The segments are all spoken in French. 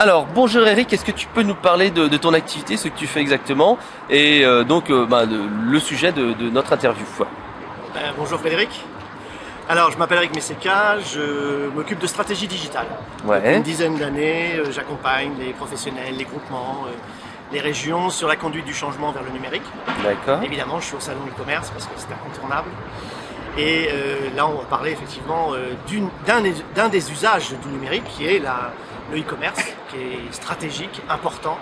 Alors, bonjour Eric, est-ce que tu peux nous parler de ton activité, ce que tu fais exactement, et le sujet de notre interview. Bonjour Frédéric. Alors, je m'appelle Eric Messeka, je m'occupe de stratégie digitale. Ouais. Depuis une dizaine d'années, j'accompagne les professionnels, les groupements, les régions sur la conduite du changement vers le numérique. D'accord. Évidemment, je suis au salon e-commerce parce que c'est incontournable. Et là, on va parler effectivement d'un des usages du numérique qui est le e-commerce, qui est stratégique, important.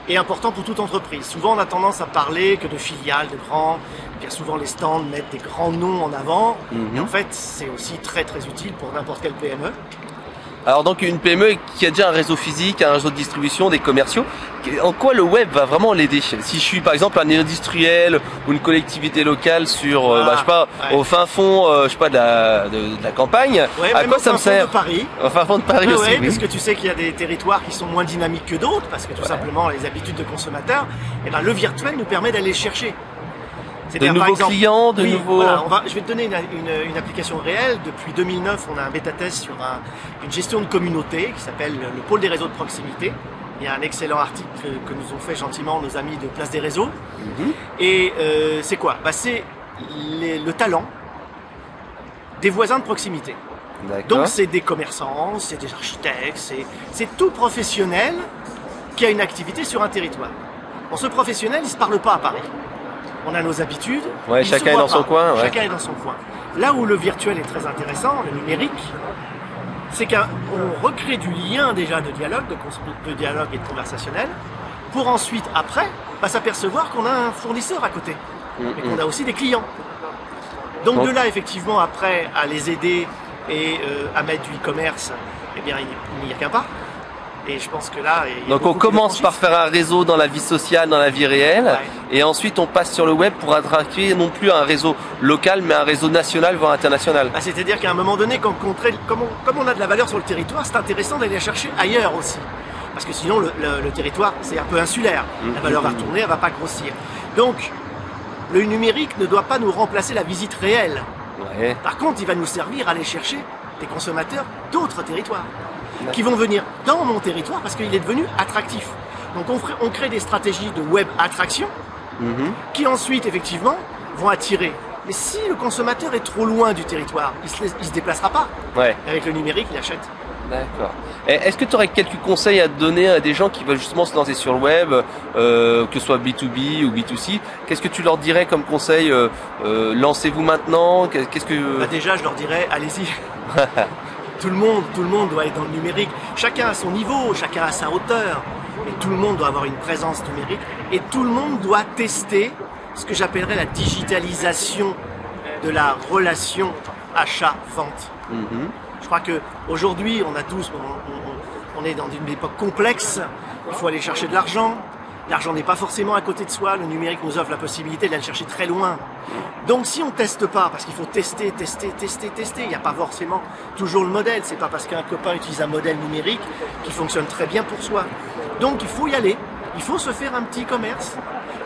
Et important pour toute entreprise. Souvent, on a tendance à parler que de filiales, de grands. Bien souvent, les stands mettent des grands noms en avant. Et en fait, c'est aussi très très utile pour n'importe quelle PME. Alors donc une PME qui a déjà un réseau physique, un réseau de distribution, des commerciaux, en quoi le web va vraiment l'aider? Si je suis par exemple un industriel ou une collectivité locale sur, au fin fond, de la campagne, à quoi ça me sert? Au fin fond de Paris. Au fin fond de Paris aussi, oui. Parce que tu sais qu'il y a des territoires qui sont moins dynamiques que d'autres, parce que tout simplement les habitudes de consommateurs, et le virtuel nous permet d'aller chercher. De nouveaux clients, de nouveaux... Voilà, je vais te donner une application réelle. Depuis 2009, on a un bêta-test sur une gestion de communauté qui s'appelle le pôle des réseaux de proximité. Il y a un excellent article que nous ont fait gentiment nos amis de Place des Réseaux. Et c'est quoi? C'est le talent des voisins de proximité. Donc c'est des commerçants, c'est des architectes, c'est tout professionnel qui a une activité sur un territoire. Bon, ce professionnel, il ne se parle pas à Paris. On a nos habitudes. Ouais, chacun est dans son coin. Ouais. Chacun est dans son coin. Là où le virtuel est très intéressant, le numérique, c'est qu'on recrée du lien déjà de dialogue, de dialogue et de conversationnel, pour ensuite, après, s'apercevoir qu'on a un fournisseur à côté, et qu'on a aussi des clients. Donc de là, effectivement, après, à les aider et à mettre du e-commerce, eh bien, il n'y a qu'un pas. Et je pense que là... Donc on commence par faire un réseau dans la vie sociale, dans la vie réelle, et ensuite on passe sur le web pour attraper non plus un réseau local, mais un réseau national, voire international. C'est-à-dire qu'à un moment donné, comme on a de la valeur sur le territoire, c'est intéressant d'aller la chercher ailleurs aussi. Parce que sinon, le territoire, c'est un peu insulaire. La valeur va retourner, elle ne va pas grossir. Donc, le numérique ne doit pas nous remplacer la visite réelle. Ouais. Par contre, il va nous servir à aller chercher des consommateurs d'autres territoires qui vont venir dans mon territoire parce qu'il est devenu attractif. Donc on crée des stratégies de web attraction qui ensuite effectivement vont attirer. Mais si le consommateur est trop loin du territoire, il se déplacera pas. Ouais. Avec le numérique, il achète. D'accord. Est-ce que tu aurais quelques conseils à donner à des gens qui veulent justement se lancer sur le web, que ce soit B2B ou B2C? Qu'est-ce que tu leur dirais comme conseil? Lancez-vous maintenant. Déjà, je leur dirais, allez-y. Tout le monde doit être dans le numérique. Chacun à son niveau, chacun à sa hauteur. Et tout le monde doit avoir une présence numérique. Et tout le monde doit tester ce que j'appellerais la digitalisation de la relation achat-vente. Je crois qu'aujourd'hui, on est dans une époque complexe. Il faut aller chercher de l'argent. L'argent n'est pas forcément à côté de soi. Le numérique nous offre la possibilité d'aller chercher très loin. Donc si on ne teste pas, parce qu'il faut tester, il n'y a pas forcément toujours le modèle. C'est pas parce qu'un copain utilise un modèle numérique qui fonctionne très bien pour soi. Donc il faut y aller. Il faut se faire un petit commerce.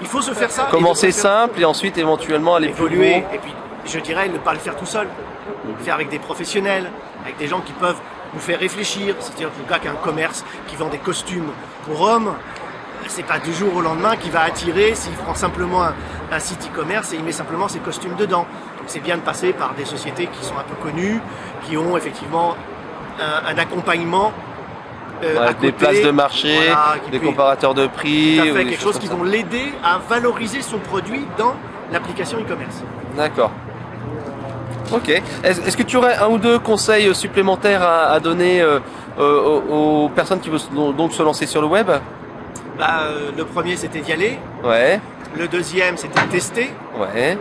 Il faut se faire ça. Commencer simple et ensuite éventuellement aller évoluer. Plus haut. Et puis je dirais ne pas le faire tout seul. Le faire avec des professionnels, avec des gens qui peuvent nous faire réfléchir. C'est-à-dire le gars qui a un commerce, qui vend des costumes pour hommes. C'est pas du jour au lendemain qu'il va attirer s'il prend simplement un site e-commerce et il met simplement ses costumes dedans. Donc c'est bien de passer par des sociétés qui sont un peu connues, qui ont effectivement un accompagnement à côté, des places de marché, des comparateurs de prix. Tout à fait, quelque chose qui vont l'aider à valoriser son produit dans l'application e-commerce. D'accord. Ok. Est-ce que tu aurais un ou deux conseils supplémentaires à donner aux personnes qui veulent donc se lancer sur le web? Le premier, c'était d'y aller. Ouais. Le deuxième, c'était de tester. Ouais.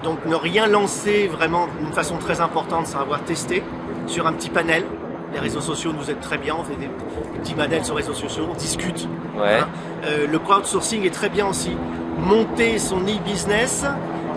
Donc ne rien lancer vraiment d'une façon très importante sans avoir testé sur un petit panel. Les réseaux sociaux nous aident très bien, on fait des petits panels sur les réseaux sociaux, on discute. Ouais. Le crowdsourcing est très bien aussi. Monter son e-business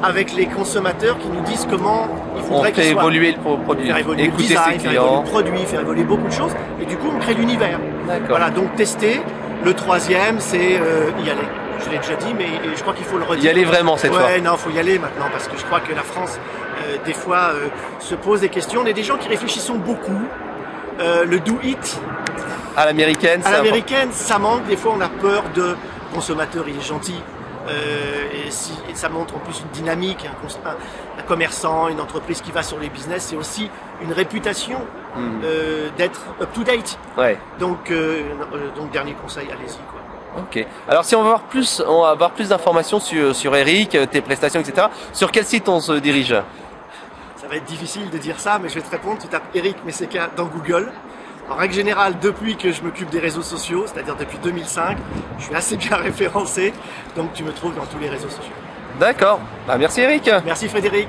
avec les consommateurs qui nous disent comment il faudrait qu'il soit. On fait évoluer le produit, faire évoluer écouter le design, ses faire clients. évoluer le produit, faire évoluer beaucoup de choses. Et du coup, on crée l'univers. Voilà, donc tester. Le troisième, c'est y aller. Je l'ai déjà dit, mais je crois qu'il faut le redire. Y aller vraiment cette fois. Ouais, non, faut y aller maintenant parce que je crois que la France, des fois, se pose des questions. On est des gens qui réfléchissent beaucoup. Le do it, À l'américaine, À l'américaine, ça manque. Des fois, on a peur de consommateur, il est gentil. Et ça montre en plus une dynamique, un commerçant, une entreprise qui va sur les business, c'est aussi une réputation d'être up-to-date. Ouais. Donc dernier conseil, allez-y, quoi. Ok. Alors si on va avoir plus d'informations sur Eric, tes prestations, etc. Sur quel site on se dirige? Ça va être difficile de dire ça, mais je vais te répondre. Tu tapes Eric Messeka dans Google. En règle générale, depuis que je m'occupe des réseaux sociaux, c'est-à-dire depuis 2005, je suis assez bien référencé, donc tu me trouves dans tous les réseaux sociaux. D'accord. Bah, merci Eric. Merci Frédéric.